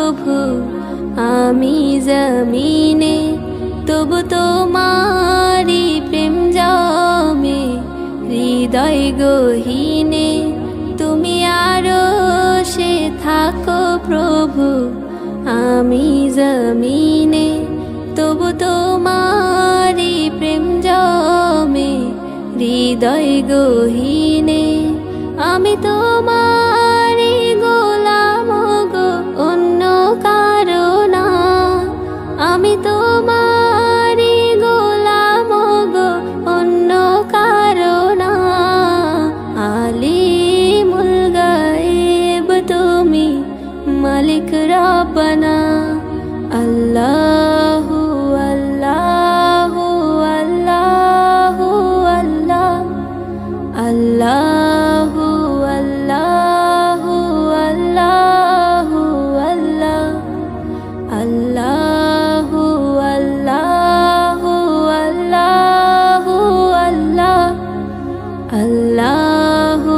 প্রভু আমি জমিনে, তবু তোমারি প্রেম জমে হৃদয় গহীনে। তুমি আরশে থাকো প্রভু আমি জমিনে, তবু তোমারি প্রেম জমে হৃদয় গহীনে। আমি তোমারি গোলাম গো, অন্য কারো না। আমি তোমারি গোলাম গো, অন্য কারো না। আলিমুল গায়েব তুমি, মালিক রব্বানা। আল্লাহু আল্লাহু আল্লাহু আল্লাহ, আল্লাহু আল্লাহু আল্লাহু আল্লাহ, আল্লাহু আল্লাহু আল্লাহু আল্লাহ, আল্লাহু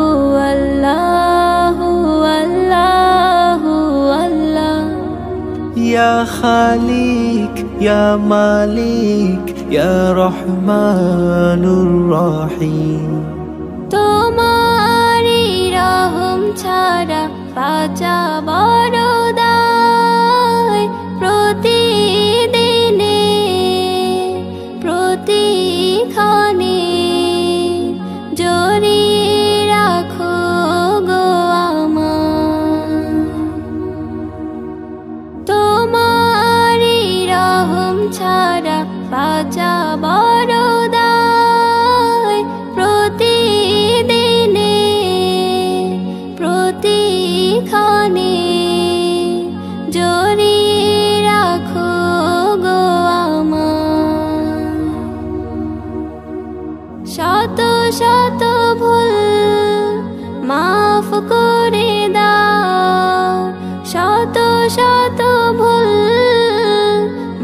আল্লাহু আল্লাহু আল্লাহ। ইয়া খালিক ইয়া মালিক ইয়া রহমানুর রহিম। তোমারি রহম ছাড়া বাঁচা বড় দায়। প্রতিদিনে প্রতিক্ষণে জড়িয়ে রাখো গো আমায়। তোমারি রহম ছাড়া বাঁচা বড় দায়। প্রতিদিনে প্রতিক্ষণে জড়িয়ে রাখো গো আমায়। শত শত ভুল মাফ করে দাও, শত শত ভুল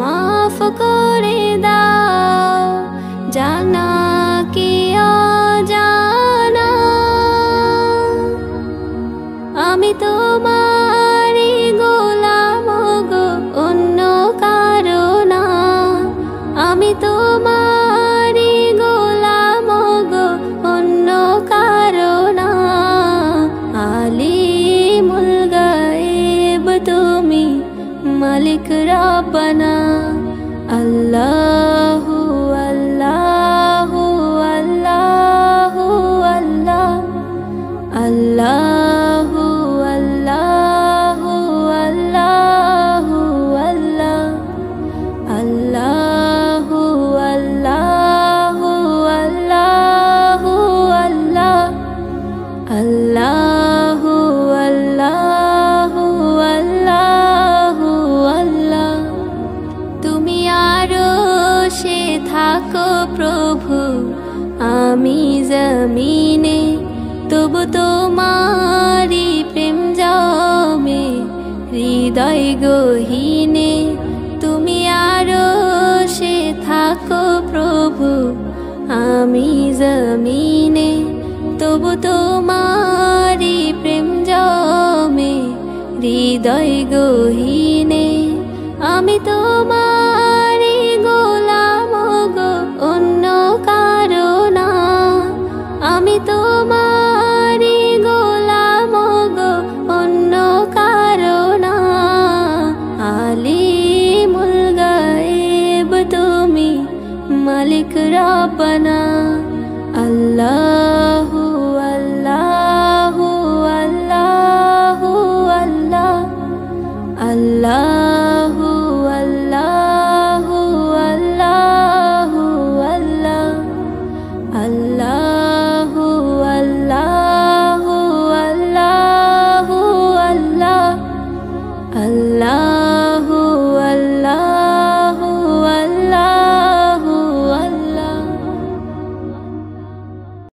মাফ করে দাও। জানা কি অজানা আমি তোমারি গোলাম গো, অন্য কারো না। আমি তোমারি গোলাম গো, অন্য কারো না। আলিমুল গায়েব তুমি, মালিক রব্বানা। আল্লাহু আল্লাহু আল্লাহু আল্লাহ, আল্লাহু আল্লাহু আল্লাহু আল্লাহ, আল্লাহু আল্লাহু আল্লাহু আল্লাহ, আল্লাহু আল্লাহু আল্লাহু আল্লাহ। তুমি আরশে থাকো প্রভু আমি জমিনে, তবু তোমারি প্রেম জমে হৃদয় গহীনে। তুমি আরশে থাকো প্রভু আমি জমিনে, তবু তোমারি প্রেম জমে হৃদয় গহীনে। আমি তোমারি গোলাম গো, অন্য কারো না। আমি তোমারি গোলাম গো, অন্য কারো না। আলিমুল গায়েব তুমি, মালিক রব্বানা। আল্লাহু আল্লাহু আল্লাহু আল্লাহ, আল্লাহ